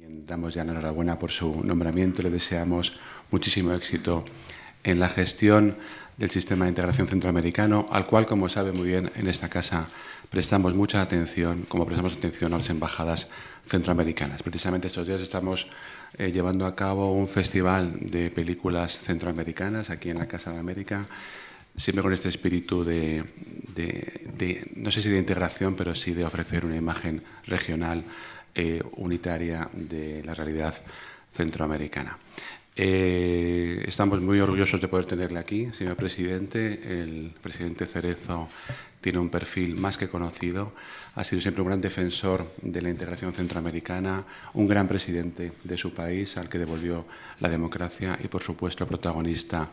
quien damos ya la enhorabuena por su nombramiento. Le deseamos muchísimo éxito en la gestión del sistema de integración centroamericano, al cual, como sabe muy bien, en esta casa prestamos mucha atención, como prestamos atención a las embajadas centroamericanas. Precisamente estos días estamos llevando a cabo un festival de películas centroamericanas aquí en la Casa de América, siempre con este espíritu no sé si de integración, pero sí de ofrecer una imagen regional unitaria de la realidad centroamericana. Estamos muy orgullosos de poder tenerle aquí, señor presidente. El presidente Cerezo tiene un perfil más que conocido, ha sido siempre un gran defensor de la integración centroamericana, un gran presidente de su país al que devolvió la democracia y, por supuesto, protagonista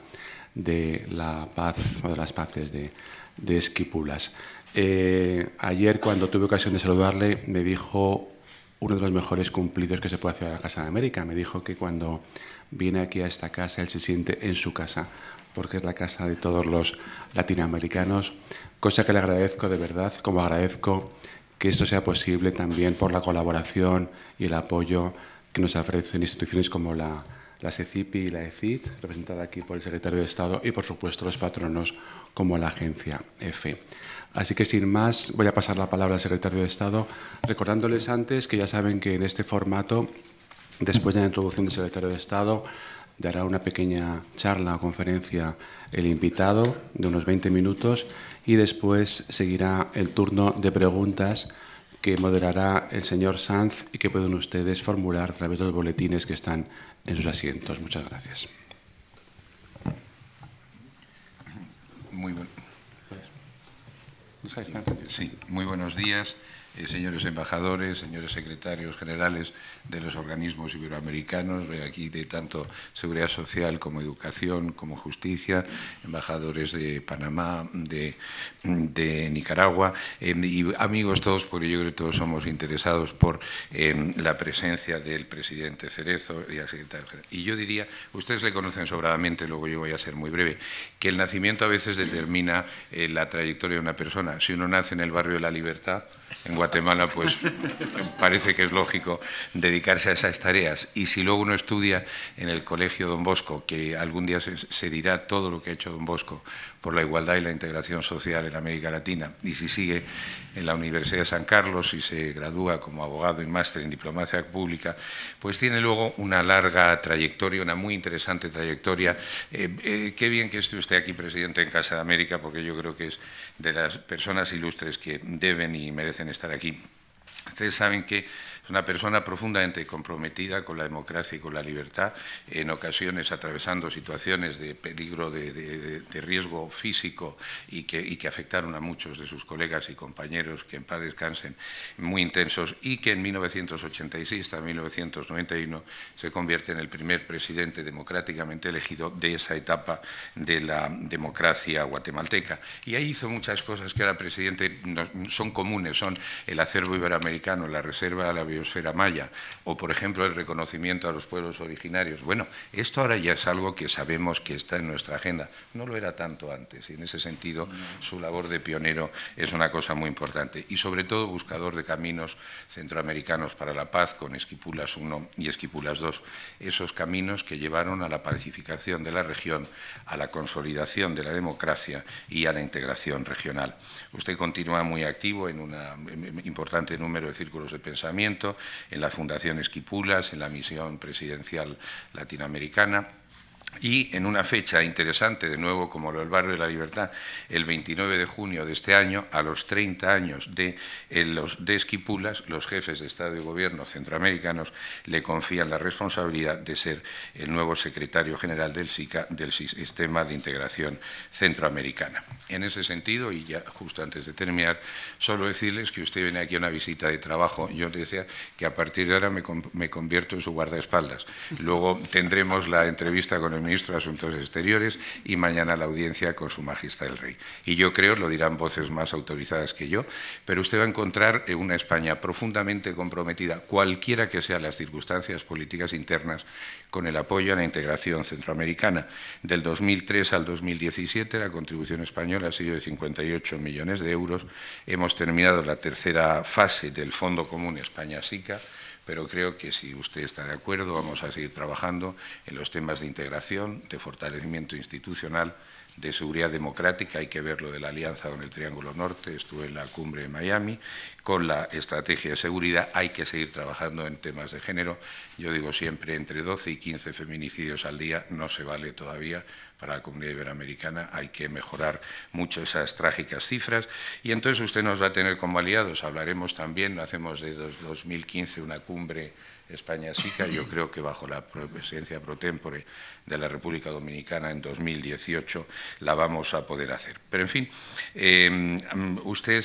de la paz o de las paces de Esquipulas. Ayer, cuando tuve ocasión de saludarle, me dijo uno de los mejores cumplidos que se puede hacer a la Casa de América. Me dijo que cuando viene aquí a esta casa, él se siente en su casa, porque es la casa de todos los latinoamericanos, cosa que le agradezco de verdad, como agradezco que esto sea posible también por la colaboración y el apoyo que nos ofrecen instituciones como la SECIPI y la ECID, representada aquí por el secretario de Estado, y por supuesto los patronos como la agencia EFE. Así que sin más voy a pasar la palabra al secretario de Estado, recordándoles antes que ya saben que en este formato, después de la introducción del secretario de Estado, dará una pequeña charla o conferencia el invitado de unos 20 minutos y después seguirá el turno de preguntas que moderará el señor Sanz y que pueden ustedes formular a través de los boletines que están en sus asientos. Muchas gracias. Muy buenos días, señores embajadores, señores secretarios generales de los organismos iberoamericanos, aquí de tanto Seguridad Social como Educación, como Justicia, embajadores de Panamá, de Nicaragua, y amigos todos, porque yo creo que todos somos interesados por la presencia del presidente Cerezo y el secretario general. Y yo diría, ustedes le conocen sobradamente, luego yo voy a ser muy breve, que el nacimiento a veces determina la trayectoria de una persona. Si uno nace en el barrio de la Libertad, en Guatemala, pues parece que es lógico dedicarse a esas tareas. Y si luego uno estudia en el Colegio Don Bosco, que algún día se dirá todo lo que ha hecho Don Bosco por la igualdad y la integración social en América Latina, y si sigue en la Universidad de San Carlos y se gradúa como abogado y máster en diplomacia pública, pues tiene luego una larga trayectoria, una muy interesante trayectoria. Qué bien que esté usted aquí, presidente, en Casa de América, porque yo creo que es de las personas ilustres que deben y merecen estar aquí. Ustedes saben que es una persona profundamente comprometida con la democracia y con la libertad, en ocasiones atravesando situaciones de peligro, de riesgo físico y que afectaron a muchos de sus colegas y compañeros, que en paz descansen, muy intensos, y que en 1986 hasta 1991 se convierte en el primer presidente democráticamente elegido de esa etapa de la democracia guatemalteca. Y ahí hizo muchas cosas que ahora, presidente, son comunes, son el acervo iberoamericano, la reserva de la biosfera maya o, por ejemplo, el reconocimiento a los pueblos originarios. Bueno, esto ahora ya es algo que sabemos que está en nuestra agenda. No lo era tanto antes y en ese sentido su labor de pionero es una cosa muy importante. Y sobre todo buscador de caminos centroamericanos para la paz con Esquipulas I y Esquipulas II. Esos caminos que llevaron a la pacificación de la región, a la consolidación de la democracia y a la integración regional. Usted continúa muy activo en un importante número de círculos de pensamiento, en la Fundación Esquipulas, en la misión presidencial latinoamericana. Y en una fecha interesante, de nuevo, como lo del Barrio de la Libertad, el 29 de junio de este año, a los 30 años de Esquipulas, los jefes de Estado y Gobierno centroamericanos le confían la responsabilidad de ser el nuevo secretario general del SICA, del Sistema de Integración Centroamericana. En ese sentido, y ya justo antes de terminar, solo decirles que usted viene aquí a una visita de trabajo. Yo le decía que a partir de ahora me convierto en su guardaespaldas. Luego tendremos la entrevista con el ministro de Asuntos Exteriores y mañana la audiencia con Su Majestad el Rey. Y yo creo, lo dirán voces más autorizadas que yo, pero usted va a encontrar una España profundamente comprometida, cualquiera que sean las circunstancias políticas internas, con el apoyo a la integración centroamericana. Del 2003 al 2017 la contribución española ha sido de 58 millones de euros. Hemos terminado la tercera fase del Fondo Común España-SICA, pero creo que si usted está de acuerdo vamos a seguir trabajando en los temas de integración, de fortalecimiento institucional, de seguridad democrática. Hay que ver lo de la alianza con el Triángulo Norte, estuve en la cumbre de Miami, con la estrategia de seguridad. Hay que seguir trabajando en temas de género. Yo digo siempre, entre 12 y 15 feminicidios al día no se vale todavía para la comunidad iberoamericana. Hay que mejorar mucho esas trágicas cifras y entonces usted nos va a tener como aliados. Hablaremos también, hacemos de 2015 una cumbre España-SICA, yo creo que bajo la presidencia pro tempore de la República Dominicana en 2018 la vamos a poder hacer. Pero, en fin, usted,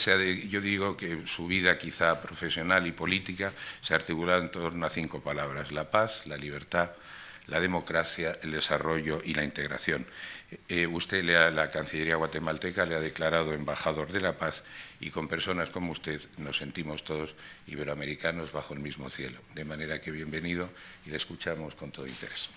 yo digo que su vida quizá profesional y política se articula en torno a 5 palabras: la paz, la libertad, la democracia, el desarrollo y la integración. Usted, la Cancillería guatemalteca, le ha declarado embajador de la paz y con personas como usted nos sentimos todos iberoamericanos bajo el mismo cielo. De manera que bienvenido y le escuchamos con todo interés.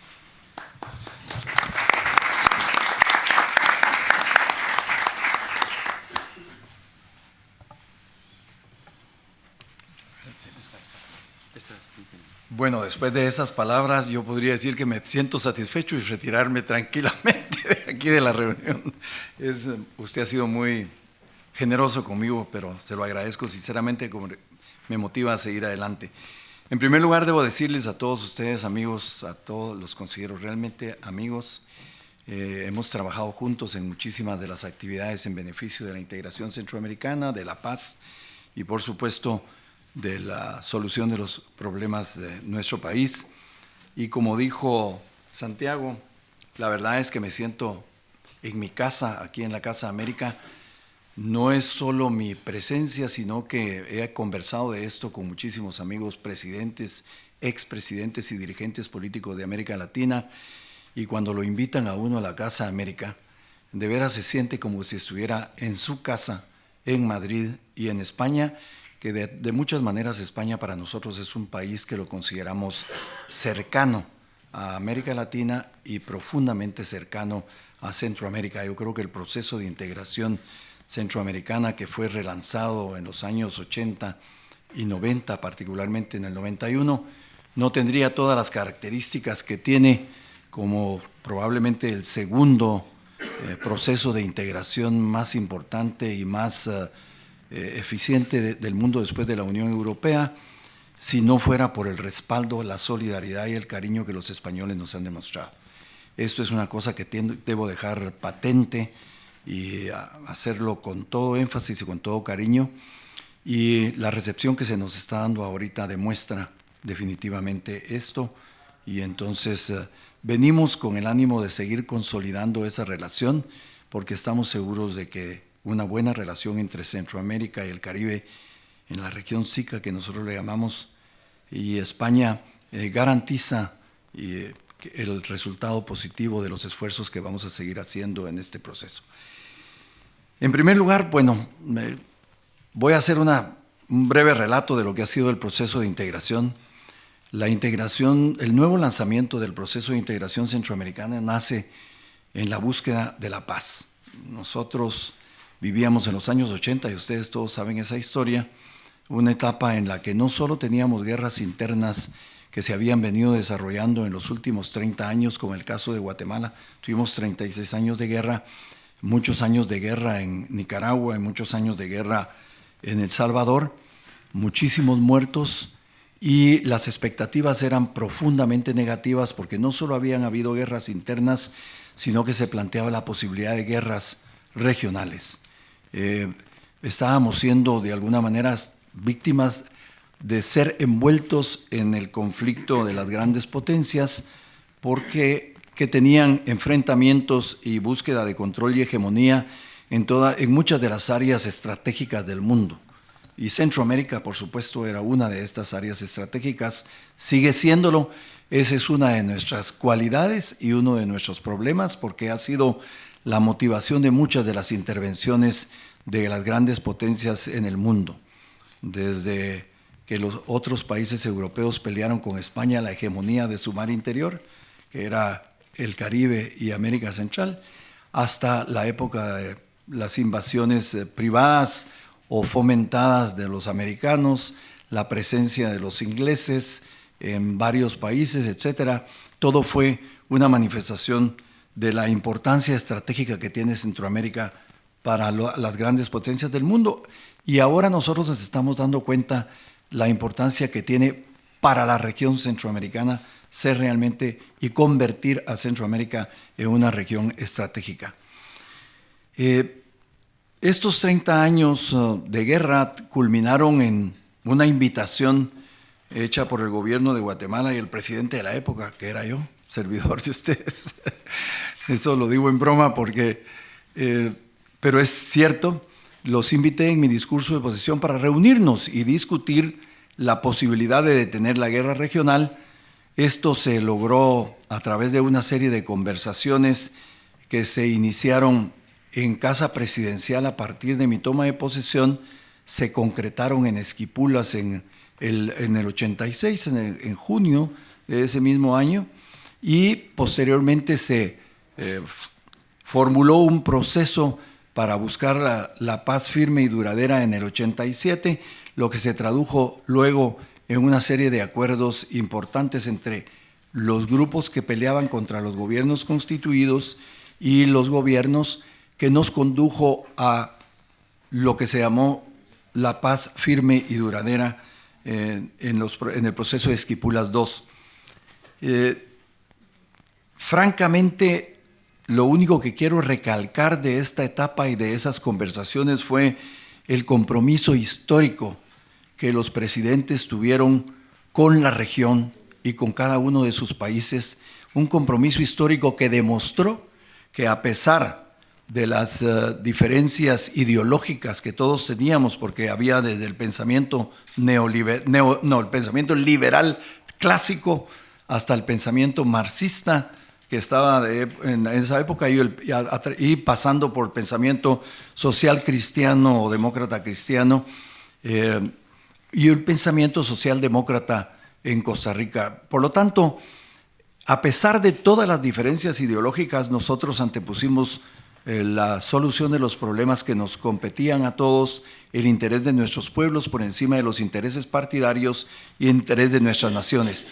Bueno, después de esas palabras yo podría decir que me siento satisfecho y retirarme tranquilamente de aquí de la reunión. Usted ha sido muy generoso conmigo, pero se lo agradezco sinceramente, como me motiva a seguir adelante. En primer lugar, debo decirles a todos ustedes, amigos, a todos los considero realmente amigos. Hemos trabajado juntos en muchísimas de las actividades en beneficio de la integración centroamericana, de la paz y, por supuesto, de la solución de los problemas de nuestro país. Y como dijo Santiago, la verdad es que me siento en mi casa, aquí en la Casa América. No es solo mi presencia, sino que he conversado de esto con muchísimos amigos presidentes, expresidentes y dirigentes políticos de América Latina, y cuando lo invitan a uno a la Casa América, de veras se siente como si estuviera en su casa, en Madrid y en España, que de muchas maneras España para nosotros es un país que lo consideramos cercano a América Latina y profundamente cercano a Centroamérica. Yo creo que el proceso de integración centroamericana que fue relanzado en los años 80 y 90, particularmente en el 91, no tendría todas las características que tiene como probablemente el segundo proceso de integración más importante y más eficiente del mundo después de la Unión Europea, si no fuera por el respaldo, la solidaridad y el cariño que los españoles nos han demostrado. Esto es una cosa que debo dejar patente y hacerlo con todo énfasis y con todo cariño, y la recepción que se nos está dando ahorita demuestra definitivamente esto, y entonces venimos con el ánimo de seguir consolidando esa relación, porque estamos seguros de que una buena relación entre Centroamérica y el Caribe, en la región SICA que nosotros le llamamos, y España garantiza el resultado positivo de los esfuerzos que vamos a seguir haciendo en este proceso. En primer lugar, bueno, voy a hacer un breve relato de lo que ha sido el proceso de integración. La integración, el nuevo lanzamiento del proceso de integración centroamericana nace en la búsqueda de la paz. Nosotros vivíamos en los años 80, y ustedes todos saben esa historia, una etapa en la que no solo teníamos guerras internas que se habían venido desarrollando en los últimos 30 años, como el caso de Guatemala. Tuvimos 36 años de guerra, muchos años de guerra en Nicaragua y muchos años de guerra en El Salvador, muchísimos muertos, y las expectativas eran profundamente negativas porque no solo habían habido guerras internas, sino que se planteaba la posibilidad de guerras regionales. Estábamos siendo de alguna manera víctimas de ser envueltos en el conflicto de las grandes potencias, porque que tenían enfrentamientos y búsqueda de control y hegemonía en muchas de las áreas estratégicas del mundo. Y Centroamérica, por supuesto, era una de estas áreas estratégicas, sigue siéndolo. Esa es una de nuestras cualidades y uno de nuestros problemas, porque ha sido la motivación de muchas de las intervenciones de las grandes potencias en el mundo. Desde que los otros países europeos pelearon con España la hegemonía de su mar interior, que era el Caribe y América Central, hasta la época de las invasiones privadas o fomentadas de los americanos, la presencia de los ingleses en varios países, etcétera. Todo fue una manifestación de la importancia estratégica que tiene Centroamérica para las grandes potencias del mundo. Y ahora nosotros nos estamos dando cuenta la importancia que tiene para la región centroamericana ser realmente y convertir a Centroamérica en una región estratégica. Estos 30 años de guerra culminaron en una invitación hecha por el gobierno de Guatemala y el presidente de la época, que era yo, servidor de ustedes. Eso lo digo en broma porque, pero es cierto, los invité en mi discurso de posición para reunirnos y discutir la posibilidad de detener la guerra regional. Esto se logró a través de una serie de conversaciones que se iniciaron en Casa Presidencial a partir de mi toma de posesión, se concretaron en Esquipulas en el 86, en junio de ese mismo año, y posteriormente se formuló un proceso para buscar la paz firme y duradera en el 87, lo que se tradujo luego en una serie de acuerdos importantes entre los grupos que peleaban contra los gobiernos constituidos y los gobiernos, que nos condujo a lo que se llamó la paz firme y duradera en el proceso de Esquipulas II. Francamente, lo único que quiero recalcar de esta etapa y de esas conversaciones fue el compromiso histórico que los presidentes tuvieron con la región y con cada uno de sus países, un compromiso histórico que demostró que a pesar de las diferencias ideológicas que todos teníamos, porque había desde el pensamiento el pensamiento liberal clásico hasta el pensamiento marxista que estaba en esa época y pasando por el pensamiento social cristiano o demócrata cristiano y el pensamiento socialdemócrata en Costa Rica. Por lo tanto, a pesar de todas las diferencias ideológicas, nosotros antepusimos la solución de los problemas que nos competían a todos, el interés de nuestros pueblos por encima de los intereses partidarios y el interés de nuestras naciones.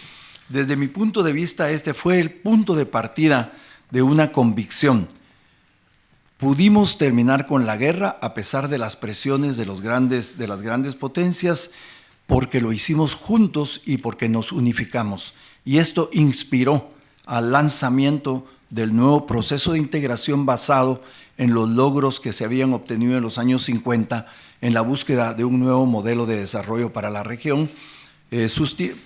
Desde mi punto de vista, este fue el punto de partida de una convicción. Pudimos terminar con la guerra a pesar de las presiones de las grandes potencias, porque lo hicimos juntos y porque nos unificamos. Y esto inspiró al lanzamiento del nuevo proceso de integración basado en los logros que se habían obtenido en los años 50 en la búsqueda de un nuevo modelo de desarrollo para la región,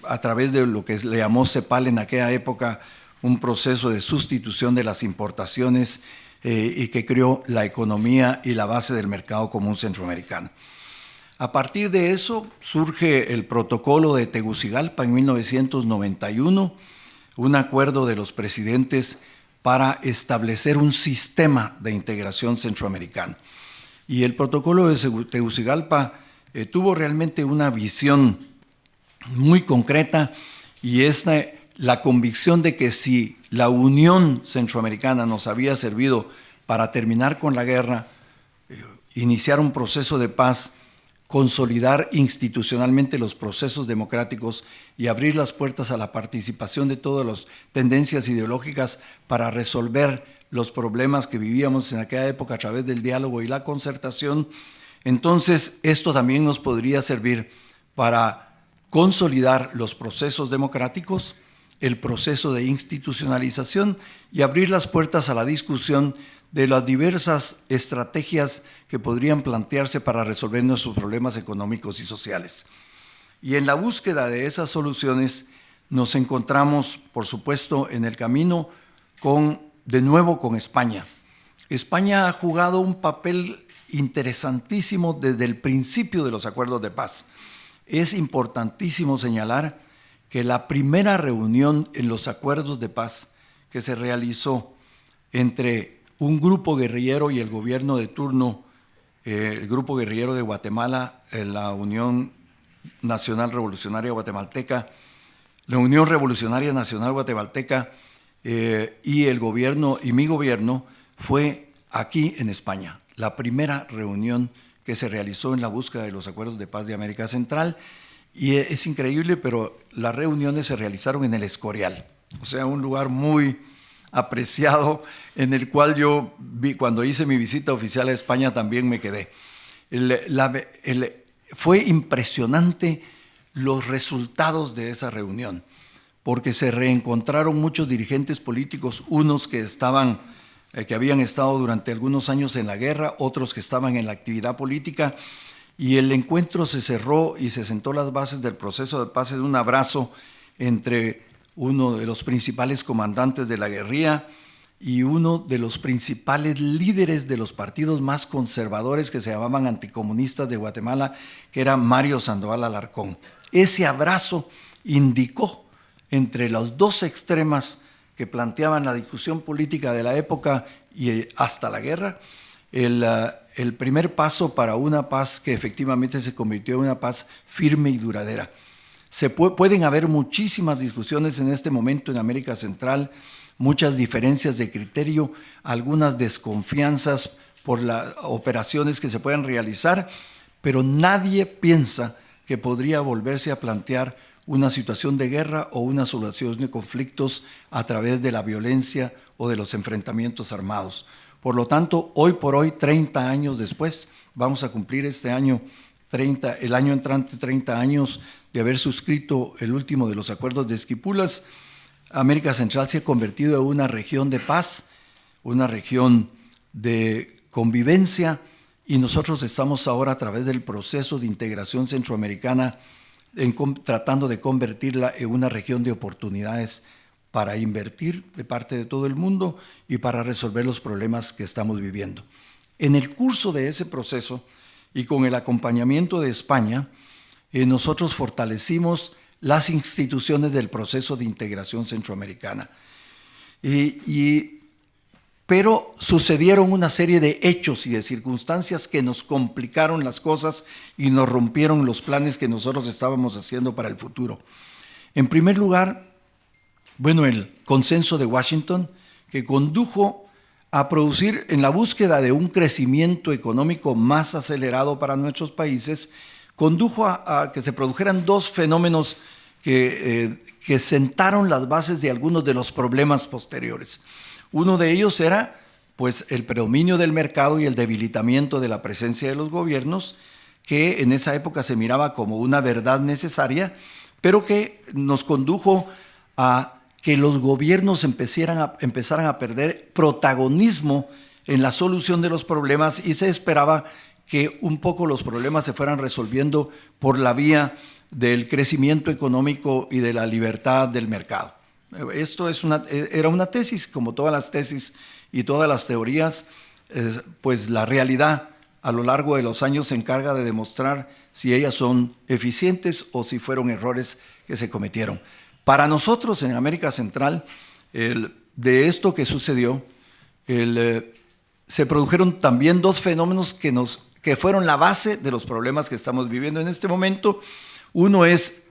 a través de lo que le llamó CEPAL en aquella época, un proceso de sustitución de las importaciones y que creó la economía y la base del mercado común centroamericano. A partir de eso surge el protocolo de Tegucigalpa en 1991, un acuerdo de los presidentes para establecer un sistema de integración centroamericano. Y el protocolo de Tegucigalpa tuvo realmente una visión muy concreta, y es la convicción de que si la Unión Centroamericana nos había servido para terminar con la guerra, iniciar un proceso de paz, consolidar institucionalmente los procesos democráticos y abrir las puertas a la participación de todas las tendencias ideológicas para resolver los problemas que vivíamos en aquella época a través del diálogo y la concertación, entonces esto también nos podría servir para consolidar los procesos democráticos, el proceso de institucionalización y abrir las puertas a la discusión de las diversas estrategias que podrían plantearse para resolver nuestros problemas económicos y sociales. Y en la búsqueda de esas soluciones nos encontramos, por supuesto, en el camino de nuevo con España. España ha jugado un papel interesantísimo desde el principio de los acuerdos de paz. Es importantísimo señalar que la primera reunión en los acuerdos de paz que se realizó entre un grupo guerrillero y el gobierno de turno, el grupo guerrillero de Guatemala, la Unión Nacional Revolucionaria Guatemalteca, la Unión Revolucionaria Nacional Guatemalteca y el gobierno y mi gobierno, fue aquí en España. La primera reunión que se realizó en la búsqueda de los acuerdos de paz de América Central, Y es increíble, pero las reuniones se realizaron en el Escorial, o sea, un lugar muy apreciado en el cual yo cuando hice mi visita oficial a España también me quedé. Fue impresionante los resultados de esa reunión, porque se reencontraron muchos dirigentes políticos, unos que habían estado durante algunos años en la guerra, otros que estaban en la actividad política, y el encuentro se cerró y se sentó las bases del proceso de paz en un abrazo entre uno de los principales comandantes de la guerrilla y uno de los principales líderes de los partidos más conservadores que se llamaban anticomunistas de Guatemala, que era Mario Sandoval Alarcón. Ese abrazo indicó entre las dos extremas que planteaban la discusión política de la época y hasta la guerra, el primer paso para una paz que efectivamente se convirtió en una paz firme y duradera. Pueden haber muchísimas discusiones en este momento en América Central, muchas diferencias de criterio, algunas desconfianzas por las operaciones que se pueden realizar, pero nadie piensa que podría volverse a plantear una situación de guerra o una solución de conflictos a través de la violencia o de los enfrentamientos armados. Por lo tanto, hoy por hoy, 30 años después, vamos a cumplir este año, el año entrante, 30 años de haber suscrito el último de los acuerdos de Esquipulas. América Central se ha convertido en una región de paz, una región de convivencia, y nosotros estamos ahora a través del proceso de integración centroamericana tratando de convertirla en una región de oportunidades para invertir de parte de todo el mundo y para resolver los problemas que estamos viviendo. En el curso de ese proceso y con el acompañamiento de España, nosotros fortalecimos las instituciones del proceso de integración centroamericana. Pero sucedieron una serie de hechos y de circunstancias que nos complicaron las cosas y nos rompieron los planes que nosotros estábamos haciendo para el futuro. En primer lugar, el consenso de Washington, que condujo a producir en la búsqueda de un crecimiento económico más acelerado para nuestros países, condujo a que se produjeran dos fenómenos que sentaron las bases de algunos de los problemas posteriores. Uno de ellos era el predominio del mercado y el debilitamiento de la presencia de los gobiernos, que en esa época se miraba como una verdad necesaria, pero que nos condujo a que los gobiernos empezaran a perder protagonismo en la solución de los problemas, y se esperaba que un poco los problemas se fueran resolviendo por la vía del crecimiento económico y de la libertad del mercado. Esto era una tesis, como todas las tesis y todas las teorías, pues la realidad a lo largo de los años se encarga de demostrar si ellas son eficientes o si fueron errores que se cometieron. Para nosotros en América Central, de esto que sucedió, se produjeron también dos fenómenos que fueron la base de los problemas que estamos viviendo en este momento. Uno es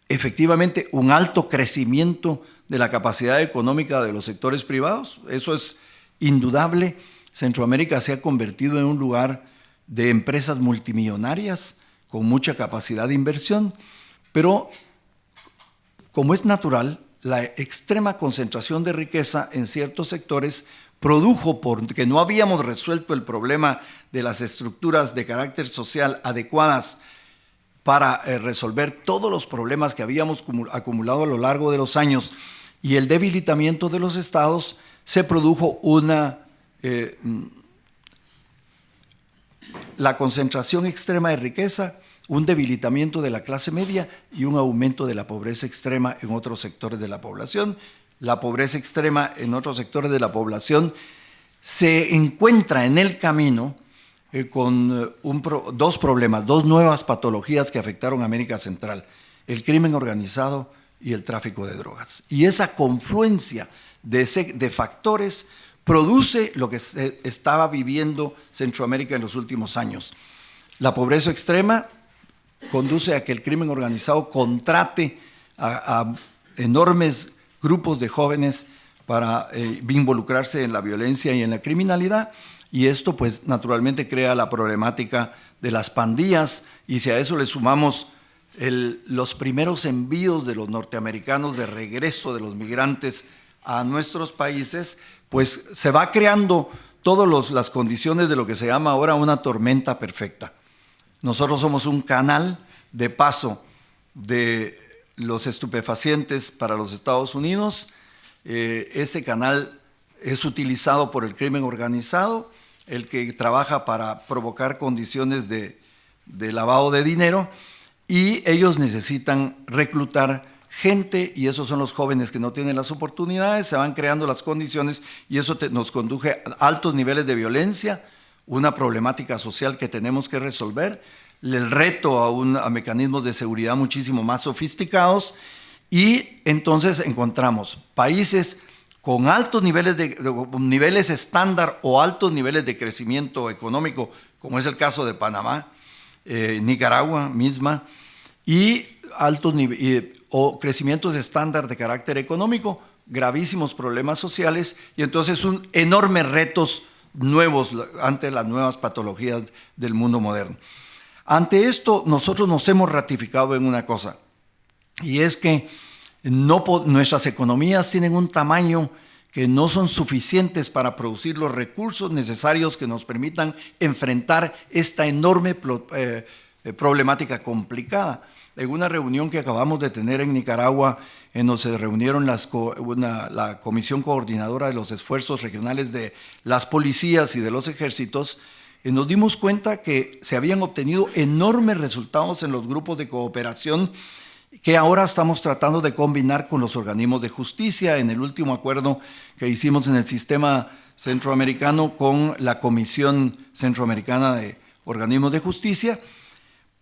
efectivamente un alto crecimiento de la capacidad económica de los sectores privados. Eso es indudable. Centroamérica se ha convertido en un lugar de empresas multimillonarias con mucha capacidad de inversión, pero como es natural, la extrema concentración de riqueza en ciertos sectores produjo, porque no habíamos resuelto el problema de las estructuras de carácter social adecuadas para resolver todos los problemas que habíamos acumulado a lo largo de los años, y el debilitamiento de los estados, se produjo la concentración extrema de riqueza, un debilitamiento de la clase media y un aumento de la pobreza extrema en otros sectores de la población. La pobreza extrema en otros sectores de la población se encuentra en el camino con dos problemas, dos nuevas patologías que afectaron a América Central: el crimen organizado y el tráfico de drogas. Y esa confluencia de factores produce lo que se estaba viviendo Centroamérica en los últimos años. La pobreza extrema conduce a que el crimen organizado contrate a enormes grupos de jóvenes para involucrarse en la violencia y en la criminalidad, y esto pues naturalmente crea la problemática de las pandillas, y si a eso le sumamos los primeros envíos de los norteamericanos de regreso de los migrantes a nuestros países, pues se va creando todas las condiciones de lo que se llama ahora una tormenta perfecta. Nosotros somos un canal de paso de los estupefacientes para los Estados Unidos. Ese canal es utilizado por el crimen organizado, el que trabaja para provocar condiciones de lavado de dinero, y ellos necesitan reclutar gente, y esos son los jóvenes que no tienen las oportunidades. Se van creando las condiciones y eso nos conduce a altos niveles de violencia, una problemática social que tenemos que resolver, el reto a mecanismos de seguridad muchísimo más sofisticados, y entonces encontramos países con altos niveles estándar o altos niveles de crecimiento económico, como es el caso de Panamá, Nicaragua misma, y o crecimientos estándar de carácter económico, gravísimos problemas sociales, y entonces enormes retos nuevos ante las nuevas patologías del mundo moderno. Ante esto, nosotros nos hemos ratificado en una cosa, y es que nuestras economías tienen un tamaño que no son suficientes para producir los recursos necesarios que nos permitan enfrentar esta enorme problemática complicada. En una reunión que acabamos de tener en Nicaragua, en donde se reunieron la Comisión Coordinadora de los Esfuerzos Regionales de las Policías y de los Ejércitos, nos dimos cuenta que se habían obtenido enormes resultados en los grupos de cooperación que ahora estamos tratando de combinar con los organismos de justicia en el último acuerdo que hicimos en el sistema centroamericano con la Comisión Centroamericana de Organismos de Justicia,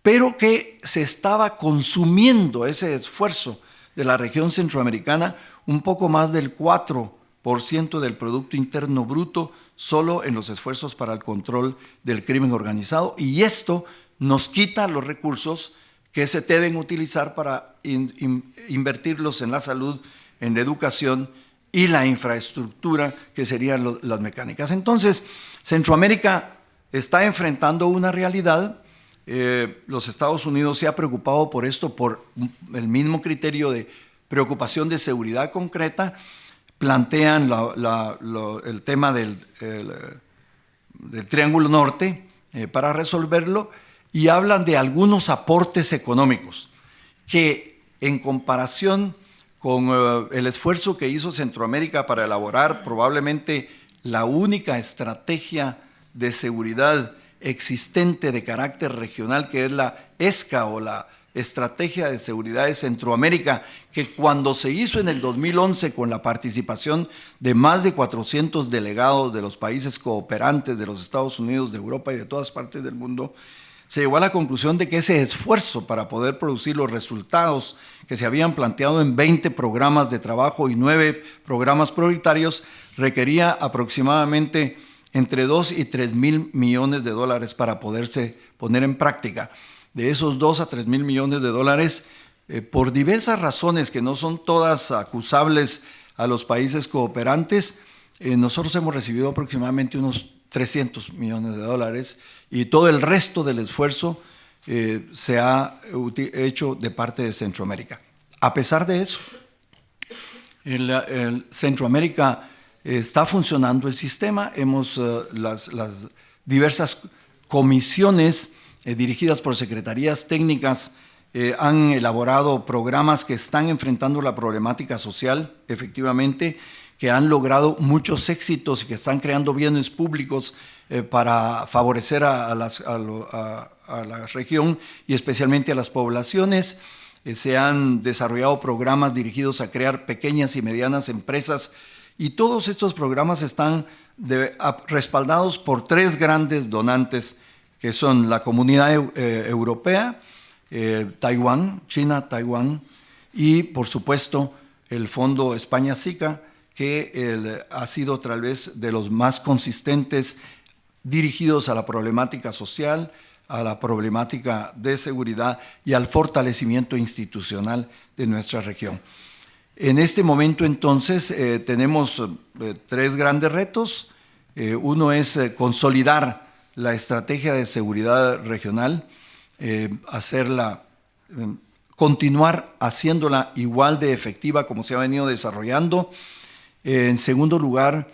pero que se estaba consumiendo ese esfuerzo de la región centroamericana, un poco más del 4% del Producto Interno Bruto, solo en los esfuerzos para el control del crimen organizado, y esto nos quita los recursos que se deben utilizar para invertirlos en la salud, en la educación y la infraestructura, que serían las mecánicas. Entonces, Centroamérica está enfrentando una realidad. Los Estados Unidos se ha preocupado por esto por el mismo criterio de preocupación de seguridad concreta. Plantean el tema del Triángulo Norte para resolverlo, y hablan de algunos aportes económicos que, en comparación con el esfuerzo que hizo Centroamérica para elaborar probablemente la única estrategia de seguridad existente de carácter regional, que es la ESCA, o la Estrategia de Seguridad de Centroamérica, que cuando se hizo en el 2011 con la participación de más de 400 delegados de los países cooperantes de los Estados Unidos, de Europa y de todas partes del mundo, se llegó a la conclusión de que ese esfuerzo para poder producir los resultados que se habían planteado en 20 programas de trabajo y 9 programas prioritarios requería aproximadamente entre 2 y 3 mil millones de dólares para poderse poner en práctica. De esos 2 a 3 mil millones de dólares, por diversas razones que no son todas acusables a los países cooperantes, nosotros hemos recibido aproximadamente unos 300 millones de dólares, y todo el resto del esfuerzo se ha hecho de parte de Centroamérica. A pesar de eso, en Centroamérica está funcionando el sistema. Las diversas comisiones dirigidas por secretarías técnicas han elaborado programas que están enfrentando la problemática social, efectivamente, que han logrado muchos éxitos y que están creando bienes públicos para favorecer a la región y especialmente a las poblaciones. Se han desarrollado programas dirigidos a crear pequeñas y medianas empresas, y todos estos programas están respaldados por 3 grandes donantes, que son la Comunidad Europea, Taiwán, China, Taiwán, y por supuesto el Fondo España-SICA, que ha sido tal vez de los más consistentes dirigidos a la problemática social, a la problemática de seguridad y al fortalecimiento institucional de nuestra región. En este momento, entonces, tenemos 3 grandes retos. Uno es consolidar la estrategia de seguridad regional, hacerla continuar haciéndola igual de efectiva como se ha venido desarrollando. En segundo lugar,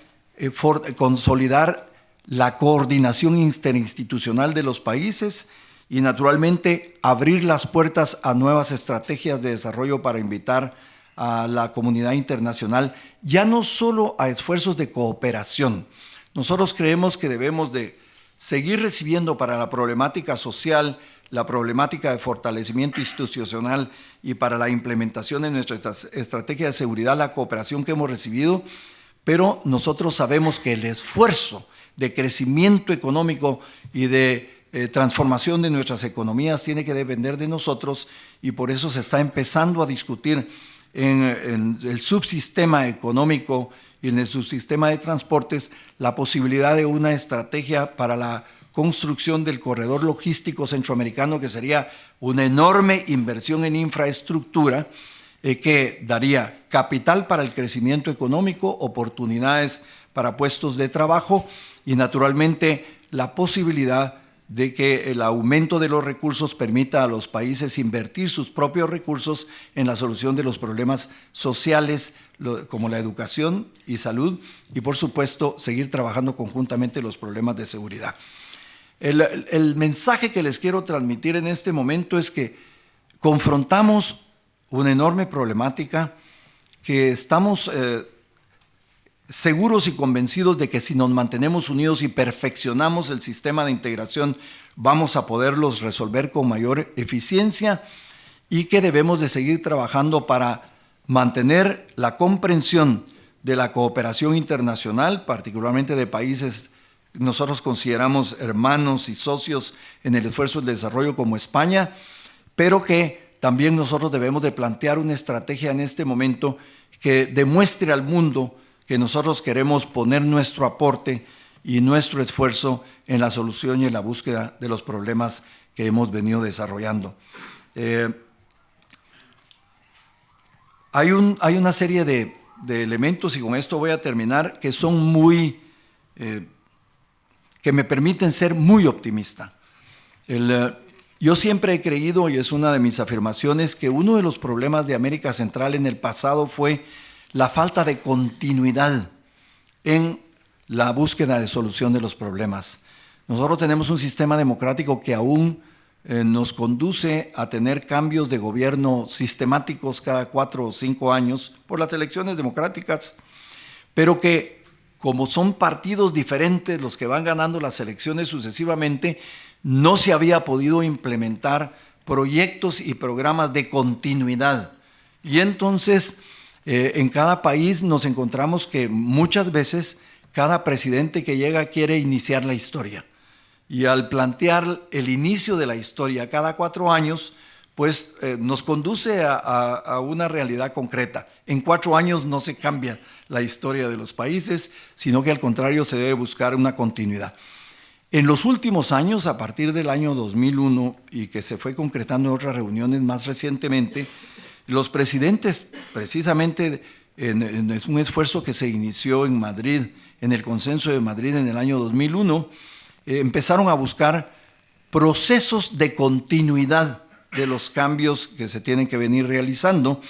consolidar la coordinación interinstitucional de los países y naturalmente abrir las puertas a nuevas estrategias de desarrollo para invitar a la comunidad internacional, ya no solo a esfuerzos de cooperación. Nosotros creemos que debemos de seguir recibiendo para la problemática social, la problemática de fortalecimiento institucional y para la implementación de nuestra estrategia de seguridad, la cooperación que hemos recibido, pero nosotros sabemos que el esfuerzo de crecimiento económico y de transformación de nuestras economías tiene que depender de nosotros, y por eso se está empezando a discutir en el subsistema económico y en el subsistema de transportes la posibilidad de una estrategia para la construcción del corredor logístico centroamericano, que sería una enorme inversión en infraestructura que daría capital para el crecimiento económico, oportunidades para puestos de trabajo y naturalmente la posibilidad de que el aumento de los recursos permita a los países invertir sus propios recursos en la solución de los problemas sociales como la educación y salud, y por supuesto seguir trabajando conjuntamente los problemas de seguridad. El mensaje que les quiero transmitir en este momento es que confrontamos una enorme problemática, que estamos seguros y convencidos de que si nos mantenemos unidos y perfeccionamos el sistema de integración, vamos a poderlos resolver con mayor eficiencia, y que debemos de seguir trabajando para mantener la comprensión de la cooperación internacional, particularmente de países que nosotros consideramos hermanos y socios en el esfuerzo del desarrollo como España, pero que también nosotros debemos de plantear una estrategia en este momento que demuestre al mundo que nosotros queremos poner nuestro aporte y nuestro esfuerzo en la solución y en la búsqueda de los problemas que hemos venido desarrollando. Hay una serie de elementos, y con esto voy a terminar, que son que me permiten ser muy optimista. Yo siempre he creído, y es una de mis afirmaciones, que uno de los problemas de América Central en el pasado fue la falta de continuidad en la búsqueda de solución de los problemas. Nosotros tenemos un sistema democrático que aún nos conduce a tener cambios de gobierno sistemáticos cada 4 o 5 años por las elecciones democráticas, pero que como son partidos diferentes los que van ganando las elecciones sucesivamente, no se había podido implementar proyectos y programas de continuidad. Y entonces, en cada país nos encontramos que muchas veces cada presidente que llega quiere iniciar la historia. Y al plantear el inicio de la historia cada 4 años, pues nos conduce a una realidad concreta. En 4 años no se cambia la historia de los países, sino que al contrario se debe buscar una continuidad. En los últimos años, a partir del año 2001, y que se fue concretando en otras reuniones más recientemente, los presidentes, precisamente es un esfuerzo que se inició en Madrid, en el Consenso de Madrid en el año 2001, empezaron a buscar procesos de continuidad de los cambios que se tienen que venir realizando,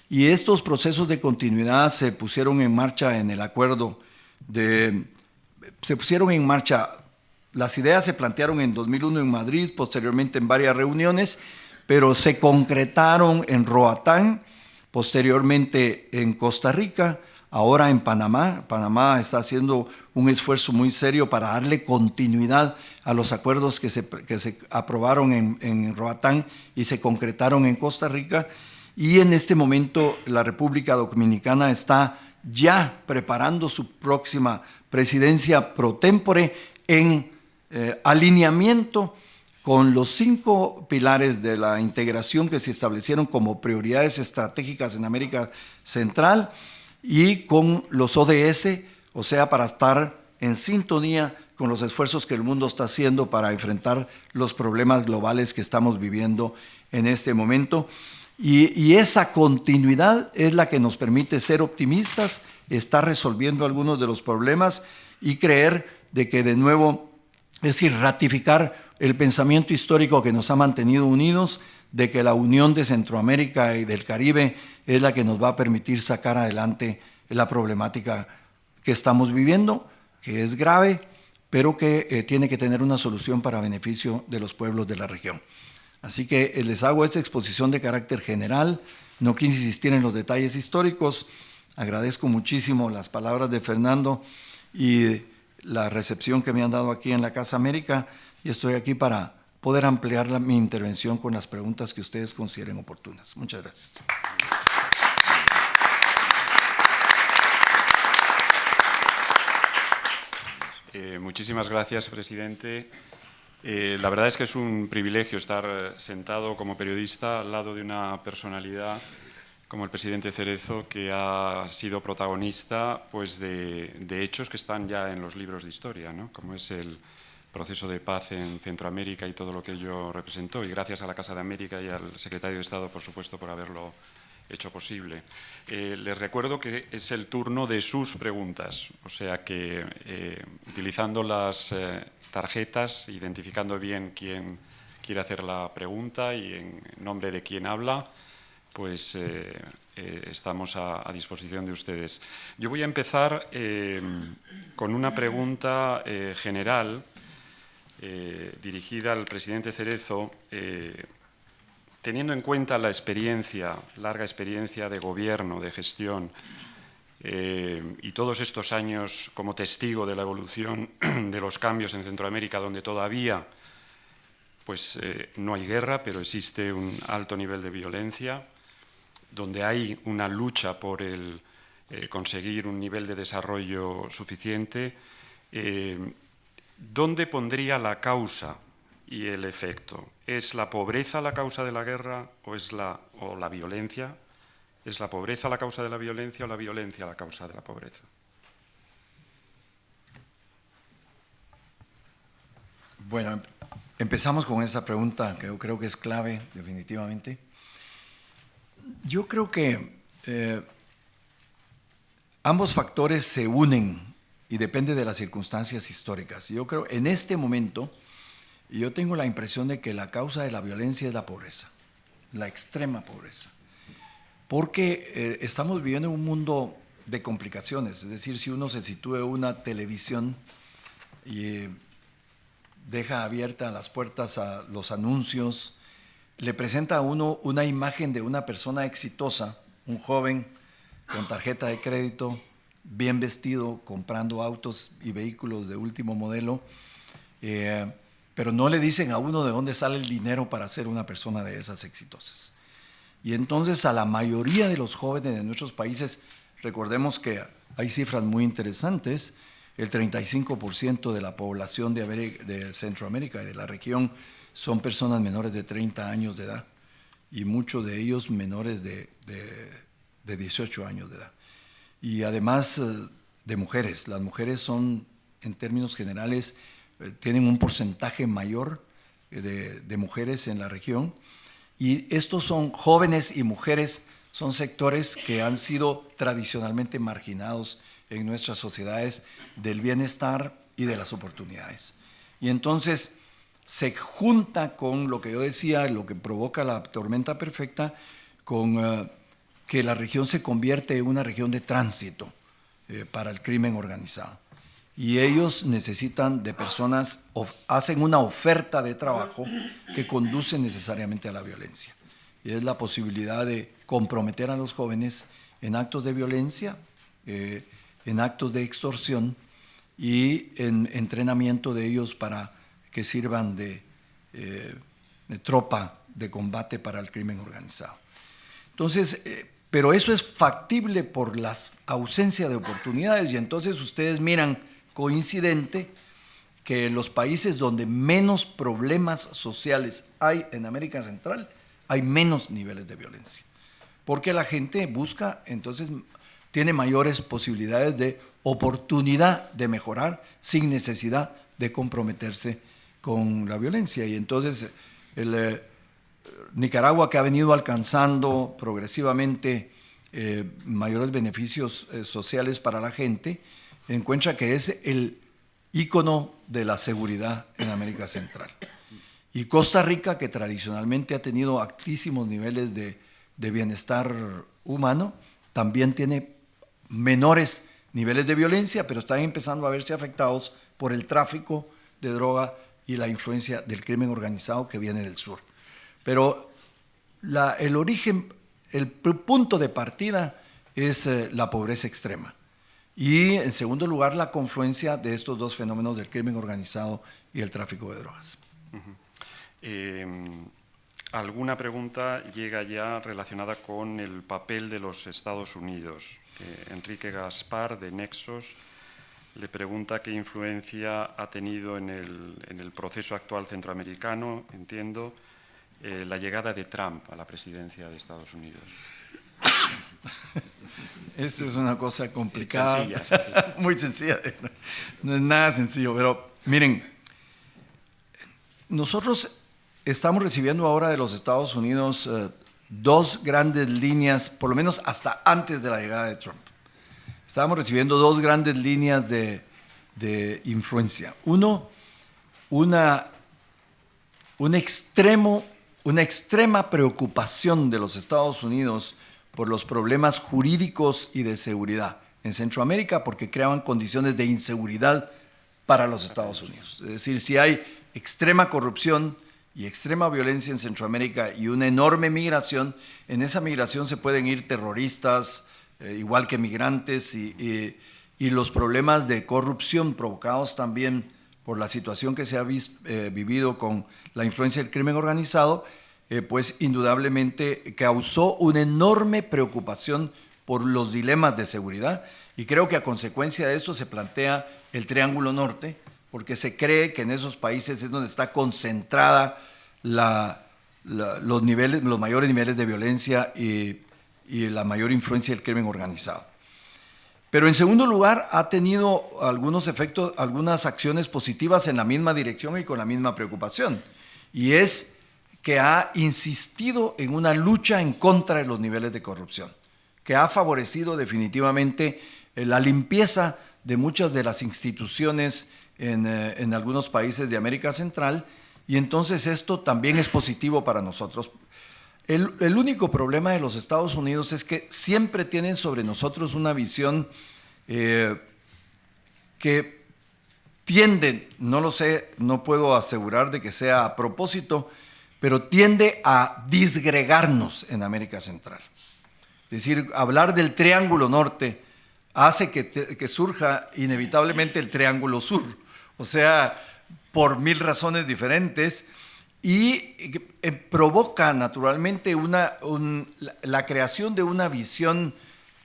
y estos procesos de continuidad se pusieron en marcha en el acuerdo las ideas se plantearon en 2001 en Madrid, posteriormente en varias reuniones, pero se concretaron en Roatán, posteriormente en Costa Rica, ahora en Panamá. Panamá está haciendo un esfuerzo muy serio para darle continuidad a los acuerdos que se aprobaron en Roatán y se concretaron en Costa Rica. Y en este momento la República Dominicana está ya preparando su próxima presidencia pro tempore en alineamiento con los 5 pilares de la integración que se establecieron como prioridades estratégicas en América Central y con los ODS, o sea, para estar en sintonía con los esfuerzos que el mundo está haciendo para enfrentar los problemas globales que estamos viviendo en este momento. Y esa continuidad es la que nos permite ser optimistas, estar resolviendo algunos de los problemas y creer de que de nuevo, es decir, ratificar el pensamiento histórico que nos ha mantenido unidos, de que la unión de Centroamérica y del Caribe es la que nos va a permitir sacar adelante la problemática que estamos viviendo, que es grave, pero que tiene que tener una solución para beneficio de los pueblos de la región. Así que les hago esta exposición de carácter general, no quise insistir en los detalles históricos. Agradezco muchísimo las palabras de Fernando y la recepción que me han dado aquí en la Casa América, y estoy aquí para poder ampliar mi intervención con las preguntas que ustedes consideren oportunas. Muchas gracias. Muchísimas gracias, presidente. La verdad es que es un privilegio estar sentado como periodista al lado de una personalidad como el presidente Cerezo, que ha sido protagonista pues, de hechos que están ya en los libros de historia, ¿no? Como es el proceso de paz en Centroamérica y todo lo que ello representó. Y gracias a la Casa de América y al secretario de Estado, por supuesto, por haberlo hecho posible. Les recuerdo que es el turno de sus preguntas, o sea que utilizando las tarjetas, identificando bien quién quiere hacer la pregunta y en nombre de quién habla, pues estamos a disposición de ustedes. Yo voy a empezar con una pregunta general dirigida al presidente Cerezo, teniendo en cuenta la larga experiencia de gobierno, de gestión, y todos estos años como testigo de la evolución de los cambios en Centroamérica, donde todavía pues, no hay guerra, pero existe un alto nivel de violencia, donde hay una lucha por conseguir un nivel de desarrollo suficiente, ¿dónde pondría la causa y el efecto? ¿Es la pobreza la causa de la guerra o la violencia? ¿Es la pobreza la causa de la violencia o la violencia la causa de la pobreza? Bueno, empezamos con esa pregunta que yo creo que es clave, definitivamente. Yo creo que ambos factores se unen y depende de las circunstancias históricas. Yo creo, en este momento, yo tengo la impresión de que la causa de la violencia es la pobreza, la extrema pobreza. Porque estamos viviendo en un mundo de complicaciones, es decir, si uno se sitúa en una televisión y deja abiertas las puertas a los anuncios, le presenta a uno una imagen de una persona exitosa, un joven con tarjeta de crédito, bien vestido, comprando autos y vehículos de último modelo, pero no le dicen a uno de dónde sale el dinero para ser una persona de esas exitosas. Y entonces a la mayoría de los jóvenes de nuestros países, recordemos que hay cifras muy interesantes, el 35% de la población de Centroamérica y de la región son personas menores de 30 años de edad y muchos de ellos menores de 18 años de edad. Y además de mujeres, las mujeres son, en términos generales, tienen un porcentaje mayor de mujeres en la región. Y estos son jóvenes y mujeres, son sectores que han sido tradicionalmente marginados en nuestras sociedades del bienestar y de las oportunidades. Y entonces se junta con lo que yo decía, lo que provoca la tormenta perfecta, con que la región se convierte en una región de tránsito para el crimen organizado. Y ellos necesitan de personas, hacen una oferta de trabajo que conduce necesariamente a la violencia. Y es la posibilidad de comprometer a los jóvenes en actos de violencia, en actos de extorsión y en entrenamiento de ellos para que sirvan de tropa de combate para el crimen organizado. Entonces, pero eso es factible por la ausencia de oportunidades y entonces ustedes miran coincidente que en los países donde menos problemas sociales hay en América Central, hay menos niveles de violencia. Porque la gente busca, entonces tiene mayores posibilidades de oportunidad de mejorar sin necesidad de comprometerse con la violencia. Y entonces Nicaragua, que ha venido alcanzando progresivamente mayores beneficios sociales para la gente, encuentra que es el ícono de la seguridad en América Central. Y Costa Rica, que tradicionalmente ha tenido altísimos niveles de bienestar humano, también tiene menores niveles de violencia, pero están empezando a verse afectados por el tráfico de droga y la influencia del crimen organizado que viene del sur. Pero el origen, el punto de partida es la pobreza extrema. Y en segundo lugar, la confluencia de estos dos fenómenos del crimen organizado y el tráfico de drogas. Alguna pregunta llega ya relacionada con el papel de los Estados Unidos. Enrique Gaspar, de Nexos, le pregunta qué influencia ha tenido en el proceso actual centroamericano, entiendo, la llegada de Trump a la presidencia de Estados Unidos. Esto es una cosa complicada, sencilla. Muy sencilla, no es nada sencillo, pero miren, nosotros estamos recibiendo ahora de los Estados Unidos dos grandes líneas, por lo menos hasta antes de la llegada de Trump. Estábamos recibiendo dos grandes líneas de influencia. Uno, una extrema preocupación de los Estados Unidos por los problemas jurídicos y de seguridad en Centroamérica, porque creaban condiciones de inseguridad para los Estados Unidos. Es decir, si hay extrema corrupción y extrema violencia en Centroamérica y una enorme migración, en esa migración se pueden ir terroristas, igual que migrantes, y los problemas de corrupción provocados también por la situación que se ha vivido con la influencia del crimen organizado, pues indudablemente causó una enorme preocupación por los dilemas de seguridad, y creo que a consecuencia de esto se plantea el Triángulo Norte, porque se cree que en esos países es donde está concentrada los mayores niveles de violencia y la mayor influencia del crimen organizado. Pero en segundo lugar, ha tenido algunos efectos, algunas acciones positivas en la misma dirección y con la misma preocupación, y es que ha insistido en una lucha en contra de los niveles de corrupción, que ha favorecido definitivamente la limpieza de muchas de las instituciones en algunos países de América Central, y entonces esto también es positivo para nosotros. El único problema de los Estados Unidos es que siempre tienen sobre nosotros una visión que tiende, no lo sé, no puedo asegurar de que sea a propósito, pero tiende a disgregarnos en América Central. Es decir, hablar del Triángulo Norte hace que surja inevitablemente el Triángulo Sur, o sea, por mil razones diferentes, y provoca naturalmente la creación de una visión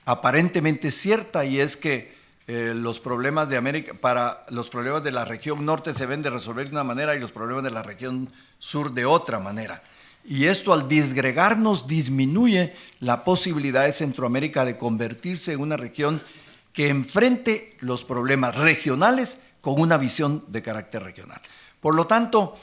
aparentemente cierta, y es que los problemas de la región norte se ven de resolver de una manera y los problemas de la región sur de otra manera. Y esto, al disgregarnos, disminuye la posibilidad de Centroamérica de convertirse en una región que enfrente los problemas regionales con una visión de carácter regional. Por lo tanto,